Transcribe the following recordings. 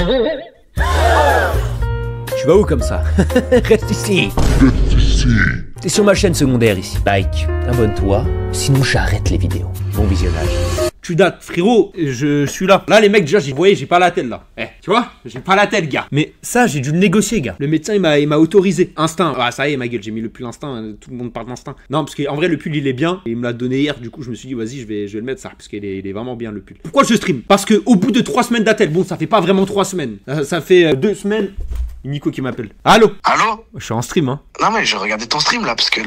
Tu vas où comme ça? Reste ici. T'es sur ma chaîne secondaire ici. Like, abonne-toi, sinon j'arrête les vidéos. Bon visionnage. Tu dates, frérot, je suis là. Là, les mecs, déjà, vous voyez, j'ai pas la tête, là. Tu vois, j'ai pas la tête, gars. Mais ça, j'ai dû le négocier, gars. Le médecin, il m'a autorisé. Instinct. Ah, ça y est, ma gueule, j'ai mis le pull instinct. Tout le monde parle d'instinct. Non, parce qu'en vrai, le pull, il est bien. Et il me l'a donné hier. Du coup, je me suis dit, vas-y, je vais le mettre ça. Parce qu'il est vraiment bien, le pull. Pourquoi je stream? Parce que au bout de 3 semaines d'attel, bon, ça fait pas vraiment 3 semaines. Ça fait 2 semaines. Nico qui m'appelle. Allô? Allô? Je suis en stream, hein. Non mais je regardais ton stream là, parce que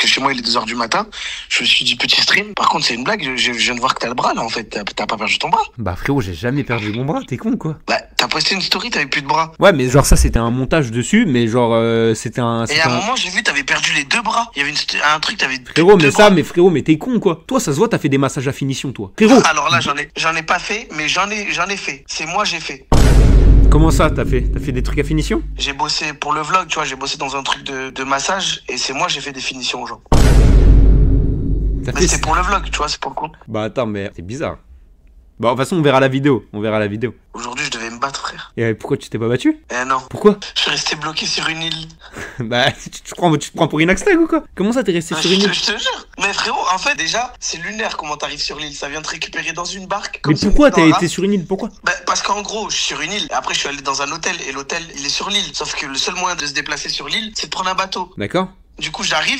chez moi il est 2h du matin. Je me suis dit petit stream. Par contre c'est une blague, je viens de voir que t'as le bras là en fait. T'as pas perdu ton bras? Bah frérot, j'ai jamais perdu mon bras, t'es con quoi? Bah t'as posté une story, t'avais plus de bras. Ouais mais genre ça c'était un montage dessus, mais genre c'était un... Et à un moment j'ai vu t'avais perdu les 2 bras. Il y avait un truc, t'avais... Frérot mais ça, mais frérot mais t'es con quoi? Toi ça se voit t'as fait des massages à finition toi. Frérot! Alors là j'en ai pas fait, mais j'en ai fait. C'est moi j'ai fait. Comment ça t'as fait des trucs à finition? J'ai bossé pour le vlog, tu vois, j'ai bossé dans un truc de massage et c'est moi j'ai fait des finitions aux gens. Mais c'est pour le vlog, tu vois, c'est pour le compte. Bah attends mais c'est bizarre. Bah de toute façon on verra la vidéo, Aujourd'hui je devais me battre frère. Et pourquoi tu t'es pas battu? Non. Pourquoi? Je suis resté bloqué sur une île. Bah tu te prends pour une Axtag ou quoi? Comment ça t'es resté sur une île? Je te jure. Mais frérot, en fait déjà c'est lunaire comment t'arrives sur l'île. Ça vient te récupérer dans une barque. Mais pourquoi t'as été sur une île? Pourquoi? Bah parce qu'en gros je suis sur une île. Après je suis allé dans un hôtel et l'hôtel il est sur l'île. Sauf que le seul moyen de se déplacer sur l'île c'est de prendre un bateau. D'accord. Du coup j'arrive,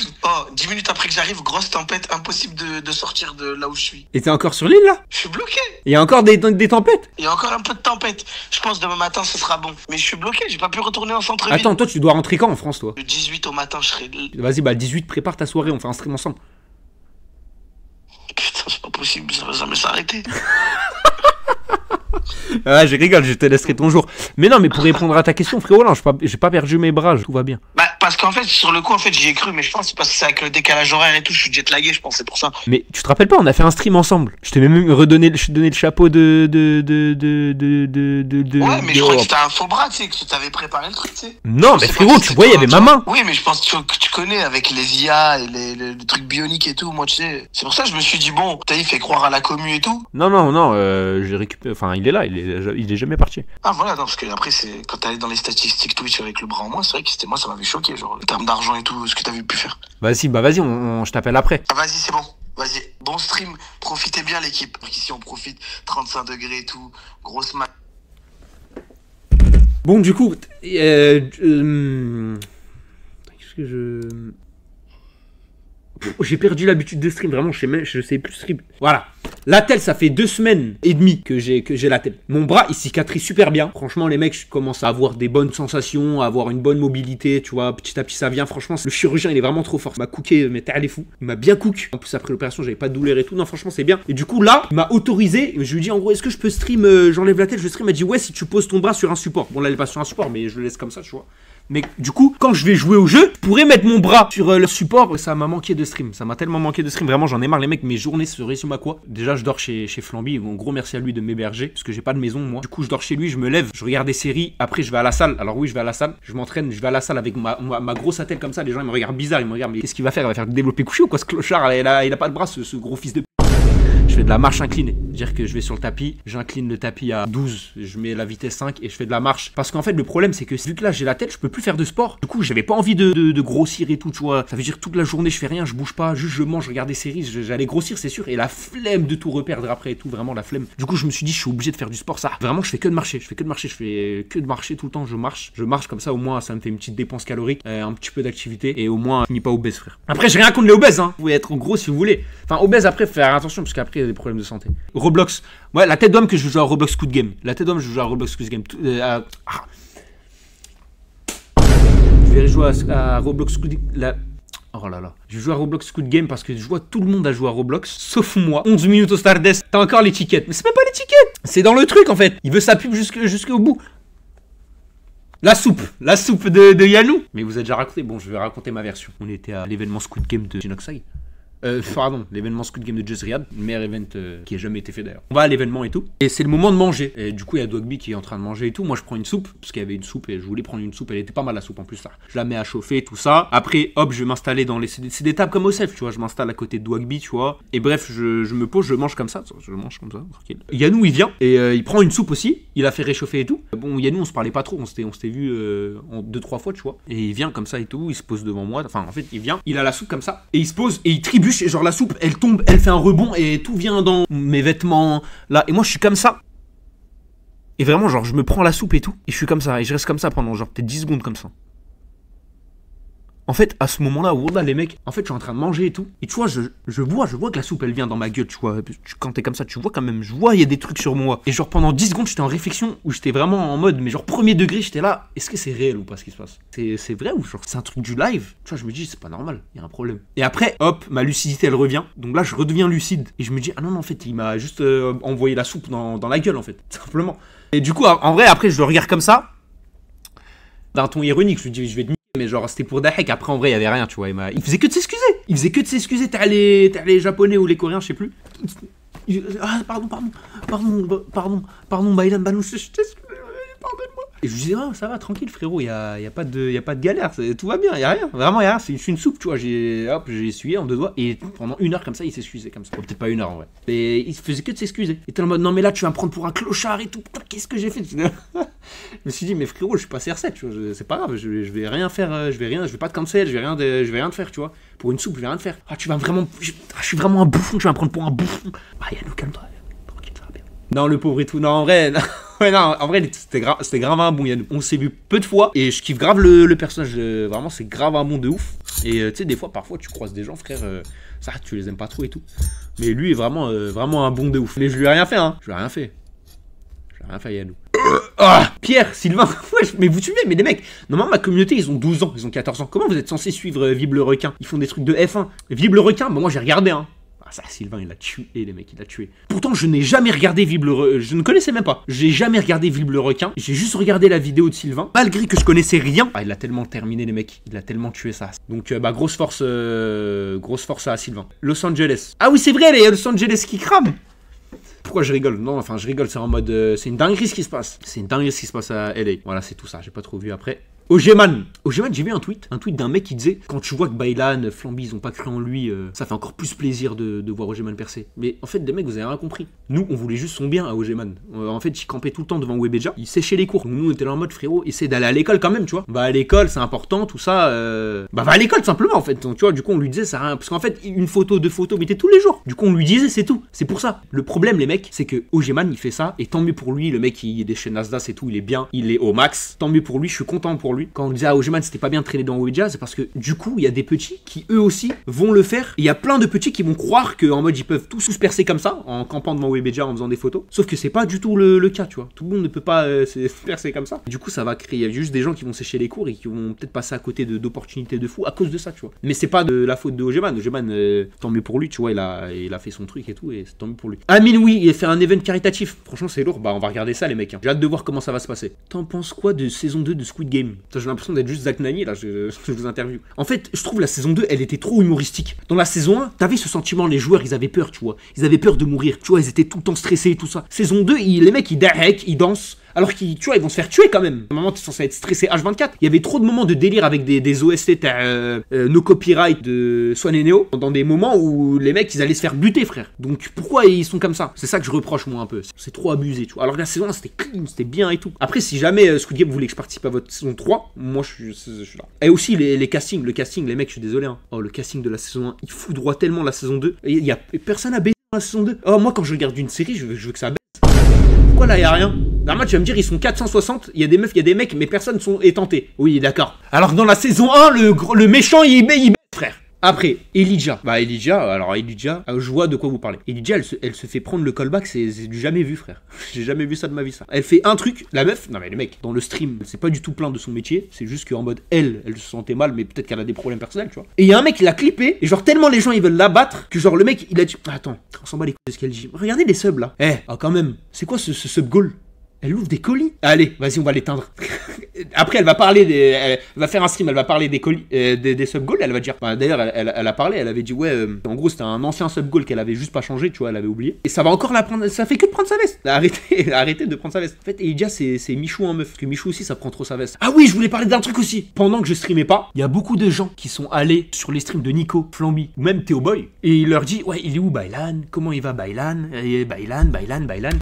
10 minutes après que j'arrive, grosse tempête, impossible de sortir de là où je suis. Et t'es encore sur l'île là? Je suis bloqué. Il y a encore des tempêtes? Il y a encore un peu de tempête. Je pense demain matin ce sera bon. Mais je suis bloqué, j'ai pas pu retourner en centre-ville. Attends, toi tu dois rentrer quand en France toi? Le 18 au matin je serai... Vas-y bah le 18 prépare ta soirée, on fait un stream ensemble. Putain c'est pas possible, ça va jamais s'arrêter. Ah je rigole, je te laisserai ton jour. Mais non mais pour répondre à ta question frérot, non j'ai pas perdu mes bras, tout va bien. Bah parce qu'en fait sur le coup en fait j'y ai cru, mais je pense que c'est parce que c'est avec le décalage horaire et tout, je suis jet lagué, je pense c'est pour ça. Mais tu te rappelles pas, on a fait un stream ensemble. Je t'ai même donné le chapeau de ouais mais je crois que c'était un faux bras, tu sais, que tu t'avais préparé le truc, tu sais. Non mais frérot, tu vois il y avait ma main. Oui mais je pense que tu connais avec les IA et les trucs bioniques et tout, moi tu sais. C'est pour ça que je me suis dit bon, t'as il fait croire à la commu et tout. Non, j'ai récupéré, enfin il est là, il est jamais parti. Ah voilà, non parce que après c'est quand t'allais dans les statistiques Twitch avec le bras en moins, c'est vrai que c'était moi ça m'avait choqué, genre en termes d'argent et tout, ce que t'avais pu faire. Vas-y, je t'appelle après. Ah vas-y c'est bon. Vas-y, bon stream, profitez bien l'équipe. Ici on profite, 35 degrés et tout, grosse mat. Bon du coup, qu'est-ce que j'ai perdu l'habitude de stream, vraiment je sais plus stream. Voilà. L'attel ça fait 2 semaines et demie que j'ai l'attel. Mon bras il cicatrise super bien. Franchement les mecs je commence à avoir des bonnes sensations, à avoir une bonne mobilité, tu vois, petit à petit ça vient. Franchement le chirurgien il est vraiment trop fort. Il m'a cooké, mais t'es allé fou. Il m'a bien cook. En plus après l'opération j'avais pas de douleur et tout. Non franchement c'est bien. Et du coup là il m'a autorisé. Je lui dis en gros est-ce que je peux stream, j'enlève l'attel, je stream. Il m'a dit ouais si tu poses ton bras sur un support. Bon là il est pas sur un support mais je le laisse comme ça tu vois. Mais du coup, quand je vais jouer au jeu, je pourrais mettre mon bras sur le support. Ça m'a manqué de stream. Ça m'a tellement manqué de stream. Vraiment, j'en ai marre. Les mecs, mes journées seraient sur ma quoi. Déjà, je dors chez Flamby. Un gros merci à lui de m'héberger. Parce que j'ai pas de maison, moi. Du coup, je dors chez lui. Je me lève. Je regarde des séries. Après, je vais à la salle. Alors, oui, je vais à la salle. Je m'entraîne. Je vais à la salle avec ma grosse attelle comme ça. Les gens, ils me regardent bizarre. Ils me regardent. Mais qu'est-ce qu'il va faire? Il va faire développer couché ou quoi? Ce clochard, il a pas de bras, ce gros fils de. Je fais de la marche inclinée, c'est-à-dire que je vais sur le tapis, j'incline le tapis à 12, je mets la vitesse 5 et je fais de la marche. Parce qu'en fait le problème c'est que vu que là j'ai la tête, je peux plus faire de sport. Du coup j'avais pas envie de grossir et tout, tu vois. Ça veut dire toute la journée je fais rien, je bouge pas, juste je mange, je regarde des séries, j'allais grossir c'est sûr. Et la flemme de tout reperdre après et tout, vraiment la flemme. Du coup je me suis dit je suis obligé de faire du sport, ça. Vraiment je fais que de marcher, je fais que de marcher tout le temps, je marche comme ça au moins ça me fait une petite dépense calorique, un petit peu d'activité et au moins je finis pas obèse frère. Après j'ai rien contre les obèses hein, vous pouvez être gros si vous voulez. Enfin obèse après faut faire attention parce qu'après il y a des problèmes de santé. Roblox. Ouais, la tête d'homme que je joue à Roblox Squid Game. Je vais jouer à Roblox Squid Game. Oh là là. Je joue à Roblox Squid Game parce que je vois tout le monde à jouer à Roblox, sauf moi. 11 minutes au Stardust. T'as encore l'étiquette. Mais c'est même pas l'étiquette. C'est dans le truc en fait. Il veut sa pub jusqu'au bout. La soupe de Yanou. Mais vous avez déjà raconté. Bon, je vais raconter ma version. On était à l'événement Squid Game de Genoxai. Pardon, l'événement Squid Game de Just Riyad, le meilleur event qui a jamais été fait d'ailleurs. On va à l'événement et tout, et c'est le moment de manger. Et du coup, il y a Dogby qui est en train de manger et tout. Moi, je prends une soupe, parce qu'il y avait une soupe et je voulais prendre une soupe. Elle était pas mal la soupe en plus là. Je la mets à chauffer, tout ça. Après, hop, je vais m'installer dans les. C'est des tables comme au CEF, tu vois. Je m'installe à côté de Dogby, tu vois. Et bref, je me pose, je mange comme ça. Je mange comme ça, tranquille. Yanou, il vient et il prend une soupe aussi. Il a fait réchauffer et tout. Bon, Yanou, on se parlait pas trop. On s'était vu en 2-3 fois, tu vois. Et il vient comme ça et tout. Il se pose devant moi. Enfin, en fait, il vient. Il a la soupe comme ça. Et il se pose et il trébuche. Et genre, la soupe, elle tombe, elle fait un rebond et tout vient dans mes vêtements là. Et moi, je suis comme ça. Et vraiment, genre, je me prends la soupe et tout. Et je suis comme ça. Et je reste comme ça pendant genre peut-être 10 secondes comme ça. En fait, à ce moment-là, wallah, les mecs, en fait, je suis en train de manger et tout. Et tu vois, je vois que la soupe, elle vient dans ma gueule, tu vois. Quand t'es comme ça, tu vois quand même, je vois, il y a des trucs sur moi. Et genre, pendant 10 secondes, j'étais en réflexion où j'étais vraiment en mode, mais genre, premier degré, j'étais là. Est-ce que c'est réel ou pas ce qui se passe? C'est vrai ou genre, c'est un truc du live? Tu vois, je me dis, c'est pas normal, il y a un problème. Et après, hop, ma lucidité, elle revient. Donc là, je redeviens lucide. Et je me dis, ah non, en fait, il m'a juste envoyé la soupe dans la gueule, en fait, simplement. Et du coup, en vrai, après, je le regarde comme ça. D'un ton ironique, je lui dis, je vais te. Mais genre c'était pour Dahek, après en vrai il y avait rien, tu vois, il faisait que de s'excuser, t'as les japonais ou les coréens, je sais plus. Ah pardon, Bailan Banouche, je t'excuse, pardonne-moi. Et je lui disais, oh, ça va, tranquille frérot, y a pas de galère, tout va bien, y a rien, vraiment y a rien, c'est une soupe, tu vois, j'ai essuyé en 2 doigts, et pendant 1 heure comme ça, il s'excusait comme ça. Bon, peut-être pas 1 heure en vrai. Et il faisait que de s'excuser. Il était en mode, non mais là tu vas me prendre pour un clochard et tout, putain, qu'est-ce que j'ai fait? Je me suis dit, mais frérot, je suis pas CR7, tu vois, c'est pas grave, je vais rien faire, je vais pas te cancel, je vais rien te faire, tu vois. Pour une soupe, je vais rien te faire. Ah, tu vas vraiment, je suis vraiment un bouffon, tu vas me prendre pour un bouffon. Ah, Yannou, calme-toi, tranquille, ça va bien. Non, le pauvre et tout, non, en vrai, non. Ouais, non, en vrai, c'était grave un bon Yannou. On s'est vu peu de fois et je kiffe grave le personnage, vraiment, c'est grave un bon de ouf. Et tu sais, parfois, tu croises des gens, frère, ça, tu les aimes pas trop et tout. Mais lui est vraiment un bon de ouf. Mais je lui ai rien fait, hein, je lui ai rien fait. Yannou. Pierre, Sylvain, wesh, mais vous suivez, mais les mecs, normalement ma communauté ils ont 12 ans, ils ont 14 ans. Comment vous êtes censés suivre Vib le requin? Ils font des trucs de F1. Vib le requin, bah moi j'ai regardé, hein. Ah ça, Sylvain il a tué les mecs, il a tué. Pourtant je n'ai jamais regardé Vib le requin, je ne connaissais même pas. J'ai jamais regardé Vib le requin, j'ai juste regardé la vidéo de Sylvain, malgré que je connaissais rien. Ah il a tellement terminé les mecs, il a tellement tué ça. Donc bah grosse force à Sylvain. Los Angeles. Ah oui c'est vrai, il y a Los Angeles qui crame. Pourquoi je rigole? Non, enfin je rigole, c'est en mode... c'est une dinguerie ce qui se passe. C'est une dinguerie ce qui se passe à LA. Voilà, c'est tout ça, j'ai pas trop vu après. Ogeman, j'ai vu un tweet d'un mec qui disait, quand tu vois que Bailan, Flamby, ils ont pas cru en lui, ça fait encore plus plaisir de voir Ogeman percer. Mais en fait, les mecs, vous avez rien compris. Nous, on voulait juste son bien à Ogeman. En fait, il campait tout le temps devant Webeja, il séchait les cours. Donc nous, on était là en mode, frérot, essaie d'aller à l'école quand même, tu vois. Va à l'école, c'est important, tout ça. Bah va à l'école simplement, en fait. Donc, tu vois, du coup, on lui disait, ça rien. Parce qu'en fait, 1 photo, 2 photos, mais tous les jours. Du coup, on lui disait, c'est tout. C'est pour ça. Le problème, les mecs, c'est que Ogeman, il fait ça, et tant mieux pour lui. Le mec, il est chez Nasdaq et tout, il est bien, il est au max. Tant mieux pour lui, je suis content pour lui. Quand on disait à Ogeman, c'était pas bien traîné dans Webeja, c'est parce que du coup il y a des petits qui eux aussi vont le faire. Il y a plein de petits qui vont croire qu'en mode ils peuvent tous se percer comme ça en campant devant Webeja en faisant des photos, sauf que c'est pas du tout le cas, tu vois. Tout le monde ne peut pas se percer comme ça. Du coup ça va créer, il y a juste des gens qui vont sécher les cours et qui vont peut-être passer à côté d'opportunités de fou à cause de ça, tu vois. Mais c'est pas de la faute de Ogeman. Tant mieux pour lui, tu vois, il a fait son truc et tout, et tant mieux pour lui. Amine, oui, il a fait un event caritatif. Franchement c'est lourd, bah on va regarder ça les mecs, hein. J'ai hâte de voir comment ça va se passer. T'en penses quoi de saison 2 de Squid Game? J'ai l'impression d'être juste Zach Nani là, je vous interview. En fait, je trouve la saison 2, elle était trop humoristique. Dans la saison 1, t'avais ce sentiment, les joueurs, ils avaient peur, tu vois. Ils avaient peur de mourir, tu vois, ils étaient tout le temps stressés et tout ça. Saison 2, les mecs, ils dahek, ils dansent. Alors qu'ils, tu vois, ils vont se faire tuer quand même. À un moment, t'es censé être stressé H24. Il y avait trop de moments de délire avec des OST, no copyright de Swan et Neo, dans des moments où les mecs, ils allaient se faire buter, frère. Donc pourquoi ils sont comme ça? C'est ça que je reproche, moi, un peu. C'est trop abusé, tu vois. Alors que la saison 1, c'était clean, c'était bien et tout. Après, si jamais Squid Game voulait que je participe à votre saison 3, moi, je suis là. Et aussi, le casting, les mecs, je suis désolé, hein. Oh, le casting de la saison 1, il fout droit tellement la saison 2. Il y a personne à baiser dans la saison 2. Oh, moi, quand je regarde une série, je veux que ça baisse. Pourquoi là, il y a rien? Normalement, tu vas me dire, ils sont 460, il y a des meufs, il y a des mecs, mais personne est tenté. Oui, d'accord. Alors que dans la saison 1, le méchant, il baisse, frère. Après, Elijah. Bah, Elijah, je vois de quoi vous parlez. Elijah, elle se fait prendre le callback, c'est du jamais vu, frère. J'ai jamais vu ça de ma vie, ça. Elle fait un truc, la meuf, non mais le mec, dans le stream, c'est pas du tout plein de son métier, c'est juste qu'en mode, elle se sentait mal, mais peut-être qu'elle a des problèmes personnels, tu vois. Et il y a un mec, il a clippé, et genre, tellement les gens, ils veulent l'abattre, que genre, le mec, il a dit, attends, on s'en bat les couilles de ce qu'elle dit. Regardez les subs, là. Quand même, c'est quoi ce sub goal? Elle ouvre des colis. Allez, vas-y, on va l'éteindre. Après, elle va parler elle va faire un stream, elle va parler des sub-goals, elle va dire, bah, d'ailleurs, elle a parlé, elle avait dit, ouais, en gros, c'était un ancien sub-goal qu'elle avait juste pas changé, tu vois, elle avait oublié. Et ça va encore la prendre, ça fait que de prendre sa veste. Arrêtez de prendre sa veste. En fait, Elijah, c'est Michou en meuf, parce que Michou aussi, ça prend trop sa veste. Ah oui, je voulais parler d'un truc aussi. Pendant que je streamais pas, il y a beaucoup de gens qui sont allés sur les streams de Nico, Flamby, ou même Théo Boy, et il leur dit, ouais, il est où Baylan? Comment il va Baylan? Baylan.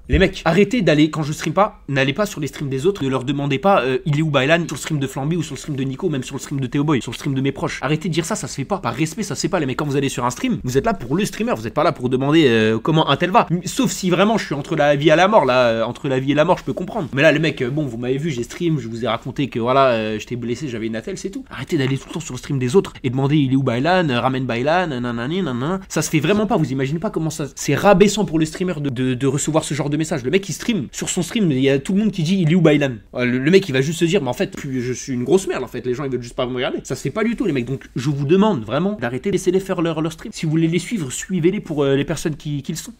Les mecs, arrêtez d'aller, quand je stream pas, n'allez pas sur les streams des autres, ne leur demandez pas, il est où Baylan, sur le stream de Flamby ou sur le stream de Nico, même sur le stream de Théo Boy, sur le stream de mes proches. Arrêtez de dire ça se fait pas. Par respect, ça se fait pas, les mecs. Quand vous allez sur un stream, vous êtes là pour le streamer, vous êtes pas là pour demander comment un tel va. Sauf si vraiment je suis entre la vie et la mort, là, entre la vie et la mort, je peux comprendre. Mais là, les mecs, bon, vous m'avez vu, j'ai stream, je vous ai raconté que voilà, j'étais blessé, j'avais une attelle, c'est tout. Arrêtez d'aller tout le temps sur le stream des autres et demander il est où Baylan, ramène Baylan, nanana. Ça se fait vraiment pas, vous imaginez pas comment ça. C'est rabaissant pour le streamer de recevoir ce genre de message. Le mec il stream, sur son stream, il y a tout le monde qui dit il est où Baylan. Le mec il va juste se dire, mais en fait, je suis une grosse merde en fait, les gens ils veulent juste pas me regarder. Ça se fait pas du tout, les mecs. Donc je vous demande vraiment d'arrêter, laissez-les faire leur stream. Si vous voulez les suivre, suivez-les pour les personnes qu'ils sont.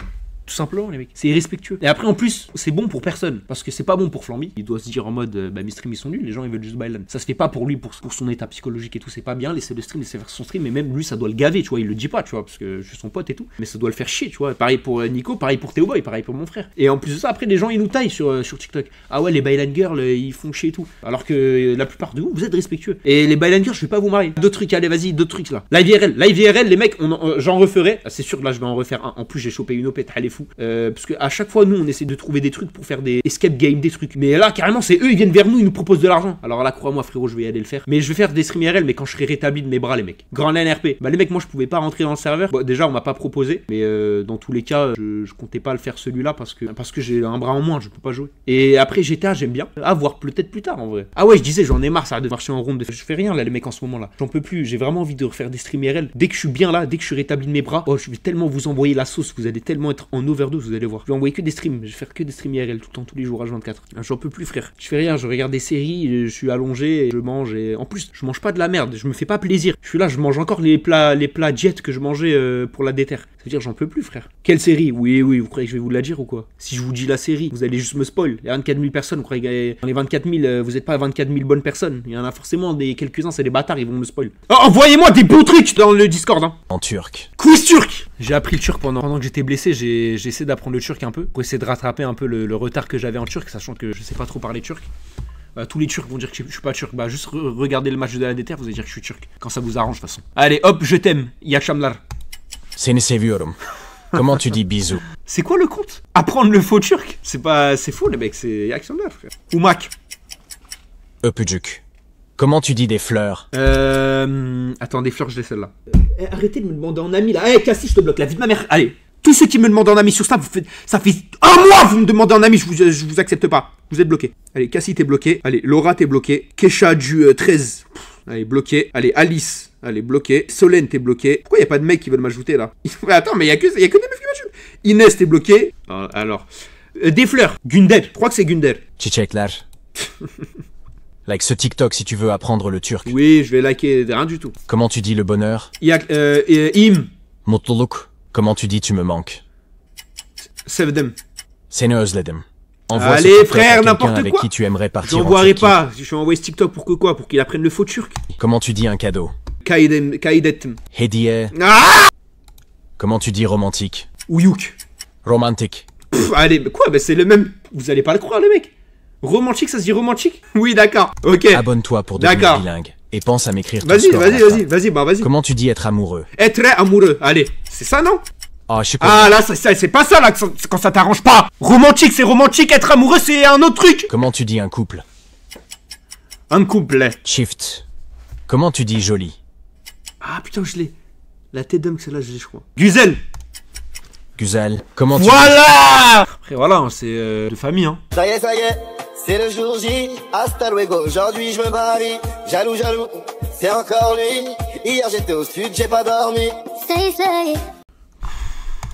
Tout simplement, les mecs. C'est irrespectueux. Et après, en plus, c'est bon pour personne. Parce que c'est pas bon pour Flamby. Il doit se dire en mode, bah mes streams ils sont nuls, les gens ils veulent juste Baylan. Ça se fait pas pour lui, pour son état psychologique et tout. C'est pas bien, laissez le stream, laissez faire son stream. Et même lui, ça doit le gaver, tu vois. Il le dit pas, tu vois, parce que je suis son pote et tout. Mais ça doit le faire chier, tu vois. Pareil pour Nico, pareil pour Théo Boy, pareil pour mon frère. Et en plus de ça, après, les gens ils nous taillent sur TikTok. Ah ouais, les Baylan Girls, ils font chier et tout. Alors que la plupart de vous êtes respectueux. Et les Baylan Girls, je vais pas vous marier. D'autres trucs, allez, vas-y, d'autres trucs là. Live IRL, les mecs, j'en referai. C'est sûr que là, je vais en refaire un. En plus, j'ai chopé une OP, allez fou. Parce que à chaque fois, nous, on essaie de trouver des trucs pour faire des escape games, des trucs. Mais là, carrément, c'est eux, ils viennent vers nous, ils nous proposent de l'argent. Alors là, crois-moi, frérot, je vais y aller le faire. Mais je vais faire des streams IRL, mais quand je serai rétabli de mes bras, les mecs. Grand LAN RP. Bah, les mecs, moi, je pouvais pas rentrer dans le serveur. Bon, déjà, on m'a pas proposé. Mais dans tous les cas, je comptais pas le faire celui-là parce que j'ai un bras en moins, je peux pas jouer. Et après, GTA, j'aime bien. À voir peut-être plus tard, en vrai. Ah ouais, je disais, j'en ai marre, ça de marcher en ronde. Je fais rien, là, les mecs, en ce moment-là. J'en peux plus. J'ai vraiment envie de refaire des streams IRL. Dès que je suis bien là, dès que je suis rétabli de mes bras, oh, je vais tellement vous envoyer la sauce. Vous allez tellement être en overdose, vous allez voir. Je vais envoyer que des streams. Je vais faire que des streams IRL tout le temps, tous les jours, H24. J'en peux plus, frère. Je fais rien, je regarde des séries, je suis allongé, et je mange. Et en plus, je mange pas de la merde, je me fais pas plaisir. Je suis là, je mange encore les plats jet que je mangeais pour la déterre. Ça veut dire, j'en peux plus, frère. Quelle série? Oui, vous croyez que je vais vous la dire ou quoi? Si je vous dis la série, vous allez juste me spoil. Il y a 24 000 personnes, vous croyez que dans les 24 000, vous êtes pas 24 000 bonnes personnes. Il y en a forcément quelques-uns, c'est des bâtards, ils vont me spoil. Oh, envoyez-moi des beaux trucs dans le Discord, hein. En turc. Quiz turc. J'ai appris le turc pendant que j'étais blessé, j'ai essayé d'apprendre le turc un peu, pour essayer de rattraper un peu le retard que j'avais en turc, sachant que je sais pas trop parler turc. Bah, tous les Turcs vont dire que je suis pas turc. Bah, juste regardez le match de la déterre, vous allez dire que je suis turc. Quand ça vous arrange, de toute façon. Allez, hop, je t'aime, Yakşamlar. Seni seviyorum. Comment tu dis bisous? C'est quoi le compte? Apprendre le faux turc? C'est faux, les mecs, c'est Yakşamlar, frère. Oumak. Öpücük. Comment tu dis des fleurs? Attends, des fleurs, je l'ai celle-là. Arrêtez de me demander en ami, là. Cassie, je te bloque, la vie de ma mère. Allez. Tous ceux qui me demandent en ami sur ça, ça fait un mois vous me demandez en ami, je vous accepte pas. Vous êtes bloqué. Allez, Cassie t'es bloqué. Allez, Laura t'es bloqué. Kesha du 13. Allez, bloqué. Allez, Alice. Allez, bloqué. Solène t'es bloqué. Pourquoi y a pas de mecs qui veulent m'ajouter là? Attends, mais y a que des meufs qui m'ajoutent. Inès t'es bloqué. Alors. Des fleurs. Gunder. Je crois que c'est Gunder. Çiçekler. Like ce TikTok si tu veux apprendre le turc. Oui, je vais liker. Rien du tout. Comment tu dis le bonheur? Im. Mutluluk. Comment tu dis tu me manques? Sevdim. Seni özledim. Allez frère, n'importe avec quoi. Qui tu aimerais partir. J'envoierai pas. Je suis envoyé ce TikTok pour quoi? Pour qu'il apprenne le faux turc. Comment tu dis un cadeau? Kaidetim. Hediye. Ah! Comment tu dis romantique? Uyuk. Romantique. Allez, mais quoi? Bah c'est le même. Vous allez pas le croire, les mecs. Romantique, ça se dit romantique? Oui, d'accord. Ok. Abonne-toi pour devenir bilingue. Et pense à m'écrire. Vas-y. Comment tu dis être amoureux? Être amoureux. Allez, c'est ça, non? Ah, je sais Ah pas. là, c'est pas ça là quand ça t'arrange pas. Romantique, c'est romantique. Être amoureux, c'est un autre truc. Comment tu dis un couple? Un couple. Shift. Comment tu dis joli? Ah putain, je l'ai. La tête d'homme, celle-là, je l'ai, je crois. Güzel. Güzel. Comment tu Voilà. Après, voilà, c'est de famille, hein. Ça y est, c'est le jour J. Hasta luego. Aujourd'hui, je me marie. Jaloux, c'est encore lui. Hier, j'étais au sud, j'ai pas dormi. Ça y est.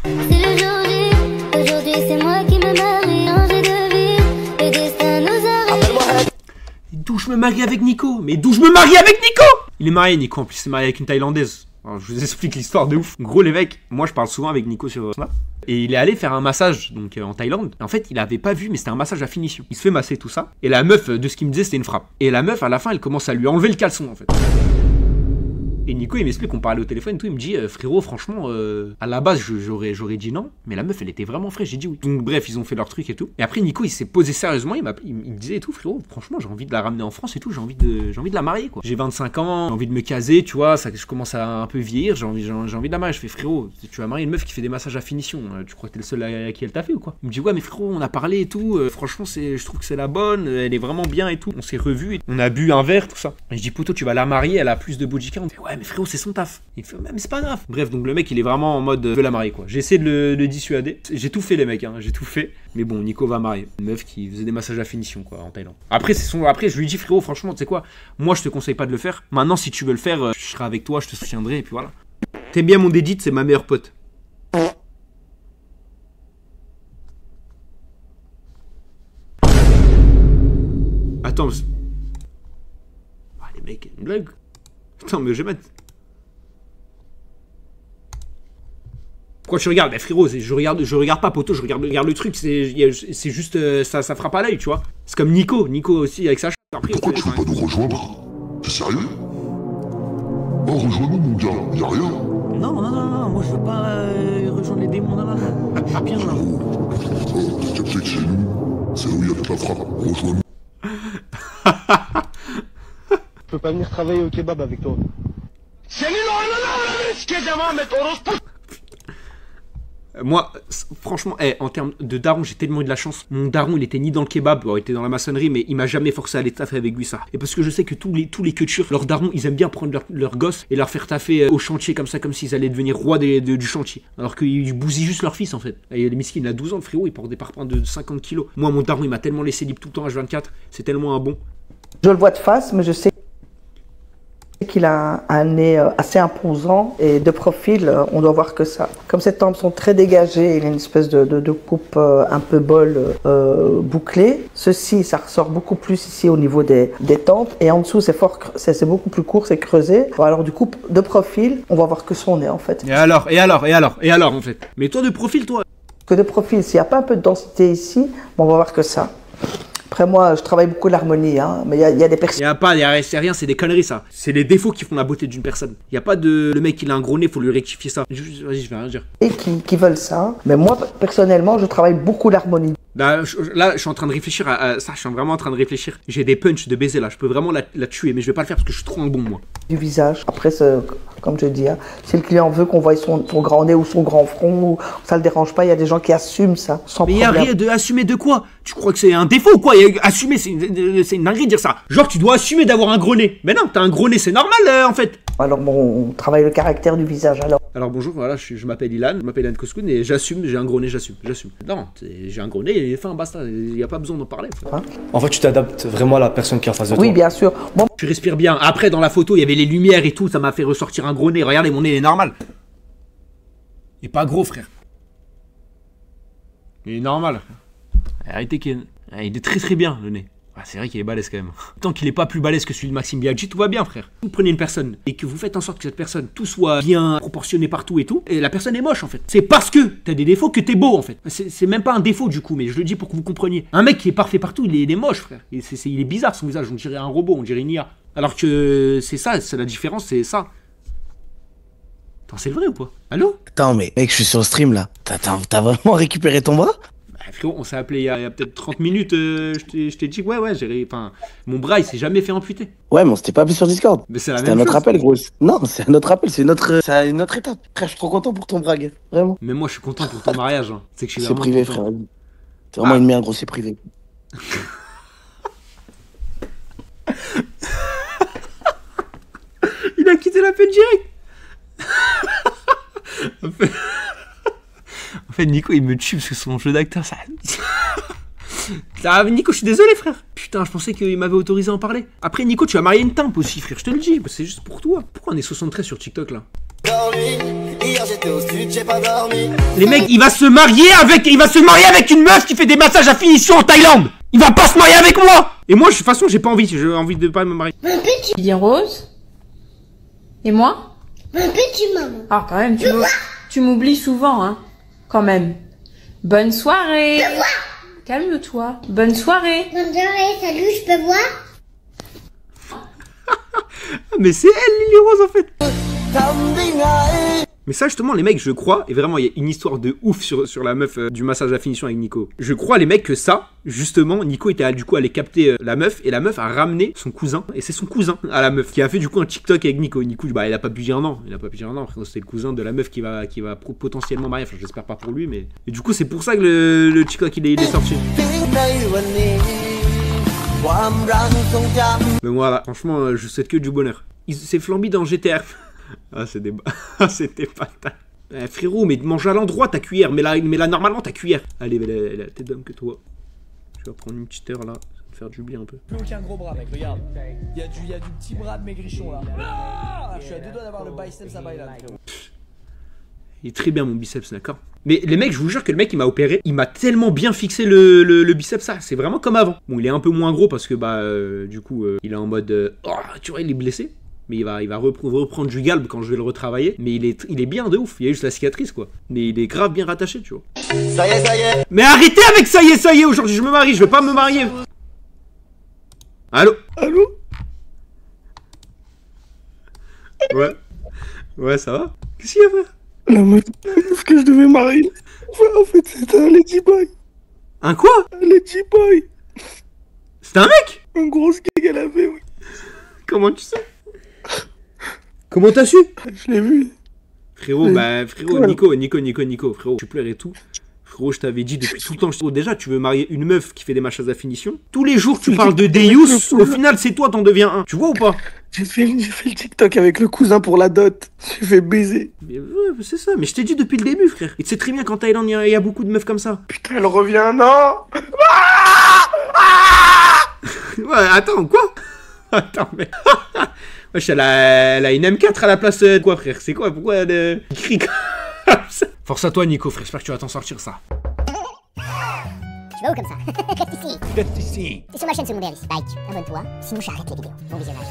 C'est le jour J. Aujourd'hui, c'est moi qui me marie. Enjeu de vie. Le destin nous arrive. D'où je me marie avec Nico? Mais d'où je me marie avec Nico? Il est marié, Nico. En plus, il est marié avec une Thaïlandaise. Alors, je vous explique l'histoire de ouf. En gros, les mecs, moi, je parle souvent avec Nico sur Snap. Et il est allé faire un massage donc en Thaïlande. En fait, il avait pas vu, mais c'était un massage à finition. Il se fait masser tout ça. Et la meuf, de ce qu'il me disait, c'était une frappe. Et la meuf, à la fin, elle commence à lui enlever le caleçon en fait. Et Nico, il m'explique qu'on parlait au téléphone et tout. Il me dit, frérot, franchement, à la base, j'aurais dit non. Mais la meuf, elle était vraiment fraîche. J'ai dit oui. Donc, bref, ils ont fait leur truc et tout. Et après, Nico, il s'est posé sérieusement. Il me disait et tout, frérot, franchement, j'ai envie de la ramener en France et tout. J'ai envie de la marier, quoi. J'ai 25 ans, j'ai envie de me caser, tu vois. Ça, je commence à un peu vieillir. J'ai envie de la marier. Je fais, frérot, tu vas marier une meuf qui fait des massages à finition. Tu crois que t'es le seul à qui elle t'a fait ou quoi? Il me dit, ouais, mais frérot, on a parlé et tout. Franchement, je trouve que c'est la bonne. Elle est vraiment bien et tout. On s'est revus. On a bu un verre, tout ça. Et je dis, poto, tu vas la marier. Elle a plus de body count. Ouais, mais frérot, c'est son taf. Il fait, mais c'est pas grave. Bref, donc le mec, il est vraiment en mode veut la marier, quoi. J'ai essayé de le dissuader. J'ai tout fait, les mecs, hein. J'ai tout fait. Mais bon, Nico va marier. Une meuf qui faisait des massages à finition, quoi, en Thaïlande. Après, je lui dis, frérot, franchement, tu sais quoi, moi, je te conseille pas de le faire. Maintenant, si tu veux le faire, je serai avec toi, je te soutiendrai, et puis voilà. T'aimes bien mon Dédit, c'est ma meilleure pote. Attends, les mecs, une blague. Attends, mais je vais mettre. Pourquoi tu regardes? Bah frérot, je regarde pas, poto, je regarde le truc, c'est juste, ça frappe à l'œil, tu vois. C'est comme Nico aussi avec sa Après, pourquoi tu veux pas nous rejoindre? T'es sérieux? Oh, rejoins-nous, mon gars, y'a rien. Non, moi je veux pas rejoindre les démons, non. Je suis bien là. Oh, t'as capté que chez nous, c'est là où il y a toute la frappe. Rejoins-nous. Je peux pas venir travailler au kebab avec toi. Moi, franchement, en termes de daron, j'ai tellement eu de la chance. Mon daron, il était ni dans le kebab, il était dans la maçonnerie, mais il m'a jamais forcé à aller taffer avec lui, ça. Et parce que je sais que tous les queutures, leurs darons, ils aiment bien prendre leurs gosses et leur faire taffer au chantier comme ça, comme s'ils allaient devenir rois du chantier. Alors qu'ils bousillent juste leur fils, en fait. Et le miskin, il a 12 ans, le frérot, il porte des parpaings de 50 kilos. Moi, mon daron, il m'a tellement laissé libre tout le temps H24, c'est tellement un bon. Je le vois de face, mais je sais qu'il a un nez assez imposant et de profil, on doit voir que ça. Comme ses tempes sont très dégagées, il a une espèce de coupe un peu bol bouclée. Ceci, ça ressort beaucoup plus ici au niveau des tempes et en dessous, c'est beaucoup plus court, c'est creusé. Alors du coup, de profil, on va voir que son nez en fait. Et alors en fait. Mais toi de profil, toi. Que de profil, s'il n'y a pas un peu de densité ici, on va voir que ça. Après moi, je travaille beaucoup l'harmonie, hein, mais il y a des personnes... C'est rien, c'est des conneries ça. C'est les défauts qui font la beauté d'une personne. Il n'y a pas de... Le mec, il a un gros nez, faut lui rectifier ça. Vas-y, je vais rien dire. Et qui veulent ça. Mais moi, personnellement, je travaille beaucoup l'harmonie. Là, je suis en train de réfléchir à ça, je suis vraiment en train de réfléchir. J'ai des punchs de baiser là, je peux vraiment la tuer, mais je vais pas le faire parce que je suis trop un bon, moi. Du visage. Après, comme je dis, hein, si le client veut qu'on voie son grand nez ou son grand front, ça le dérange pas, il y a des gens qui assument ça, sans mais problème. Mais y a rien de assumer de quoi? Tu crois que c'est un défaut ou quoi? Assumer, c'est une dinguerie de dire ça. Genre, tu dois assumer d'avoir un gros nez. Mais non, t'as un gros nez, c'est normal en fait. Alors bon, on travaille le caractère du visage alors. Alors bonjour, voilà, je m'appelle Ilan, Koskoun et j'assume, j'ai un gros nez, j'assume. Non, j'ai un gros nez et fin, basta, il n'y a pas besoin d'en parler. Hein? En fait, tu t'adaptes vraiment à la personne qui est en face de toi. Oui, bien sûr. Bon. Tu respires bien. Après, dans la photo, il y avait les lumières et tout, ça m'a fait ressortir un gros nez. Regardez, mon nez, il est normal. Il est pas gros, frère. Il est normal. Arrêtez qu'il il est très très bien, le nez. Ah, c'est vrai qu'il est balèze quand même. Tant qu'il est pas plus balèze que celui de Maxime Biaggi, tout va bien, frère. Vous prenez une personne et que vous faites en sorte que cette personne, tout soit bien proportionné partout et tout, et la personne est moche en fait. C'est parce que t'as des défauts que t'es beau en fait. C'est même pas un défaut du coup, mais je le dis pour que vous compreniez. Un mec qui est parfait partout, il est moche, frère. Il est bizarre son visage, on dirait un robot, on dirait une IA. Alors que c'est ça, c'est la différence, c'est ça. Attends, c'est vrai ou quoi? Allô? Attends, mais mec, je suis sur le stream là. T'as vraiment récupéré ton bras? Frérot, on s'est appelé il y a peut-être 30 minutes, je t'ai dit ouais, enfin, mon bras il s'est jamais fait amputer. Ouais, mais on s'était pas appelé sur Discord. Mais c'est la même chose. C'était un autre appel, gros. Non, c'est un autre appel, c'est une autre étape. Frère, je suis trop content pour ton bras, vraiment. Mais moi je suis content pour ton mariage, hein. C'est que je suis vraiment privé, content. frère. C'est vraiment une merde, gros, c'est privé. Il a quitté l'appel direct. En fait, Nico, il me tue parce que son jeu d'acteur, ça... Nico, je suis désolé, frère. Putain, je pensais qu'il m'avait autorisé à en parler. Après, Nico, tu vas marier une timpe aussi, frère, je te le dis. C'est juste pour toi. Pourquoi on est 73 sur TikTok, là? Les mecs, il va se marier avec une meuf qui fait des massages à finition en Thaïlande. Il va pas se marier avec moi. Et moi, de toute façon, j'ai pas envie. J'ai envie de pas me marier. Tu dis Rose? Et moi? Un petit maman. Ah, quand même, tu m'oublies souvent, hein. quand même. Bonne soirée. Calme-toi. Bonne soirée. Bonne soirée, salut, je peux voir? Mais c'est elle, Lily Rose, en fait. Mais ça, justement, les mecs, je crois, et vraiment, il y a une histoire de ouf sur la meuf du massage à finition avec Nico. Je crois, les mecs, que ça, justement, Nico était du coup allé capter la meuf, et la meuf a ramené son cousin, et c'est son cousin à la meuf, qui a fait du coup un TikTok avec Nico. Nico, bah, il a pas pu dire non, c'est le cousin de la meuf qui va potentiellement marier, enfin, j'espère pas pour lui, mais... Et du coup, c'est pour ça que le TikTok, il est sorti. Mais voilà, franchement, je souhaite que du bonheur. C'est Flamby dans GTA. Ah, c'était pas... frérot, mais mange à l'endroit ta cuillère. Mais là, normalement, ta cuillère. Allez, elle a la tête d'homme que toi. Je vais prendre une petite heure là. Ça va te faire du bien un peu. Plus aucun gros bras, mec, regarde. Il y a du petit bras de maigrichon là. Ah, je suis à deux doigts d'avoir le biceps à bail là. Il est très bien mon biceps, d'accord. Mais les mecs, je vous jure que le mec il m'a opéré, il m'a tellement bien fixé le biceps, ça, c'est vraiment comme avant. Bon, il est un peu moins gros parce que bah du coup il est en mode oh, tu vois, il est blessé. Mais il va reprendre du galbe quand je vais le retravailler. Mais il est bien de ouf. Il y a juste la cicatrice, quoi. Mais il est grave bien rattaché, tu vois. Ça y est. Mais arrêtez avec ça y est, aujourd'hui je me marie, je veux pas me marier. Allô? Ouais, ça va? Qu'est-ce qu'il y a, frère? La meuf que je devais marier. En fait, c'était un ladyboy. Un quoi? Un ladyboy. C'était un mec? Un gros gig qu'elle avait, oui. Comment tu sais? Comment t'as su? Je l'ai vu. Frérot, Nico, frérot, tu pleurais et tout. Frérot, je t'avais dit depuis tout le temps, déjà tu veux marier une meuf qui fait des massages à finition. Tous les jours tu parles de Deus, au final c'est toi t'en deviens un. Tu vois ou pas? J'ai fait le TikTok avec le cousin pour la dot. J'ai fait baiser. Mais ouais, c'est ça, mais je t'ai dit depuis le début, frère. Et tu sais très bien qu'en Thaïlande, il y a beaucoup de meufs comme ça. Putain, elle revient, non? Ouais, attends, quoi? Attends, mais... Wesh, elle a une M4 à la place de quoi, frère? C'est quoi? Pourquoi elle crie comme ça? Force à toi, Nico, frère. J'espère que tu vas t'en sortir, ça. Tu vas où comme ça? Reste ici. Reste ici. T'es sur ma chaîne secondaire ici. Like, abonne-toi, sinon j'arrête les vidéos. Bon visionnage.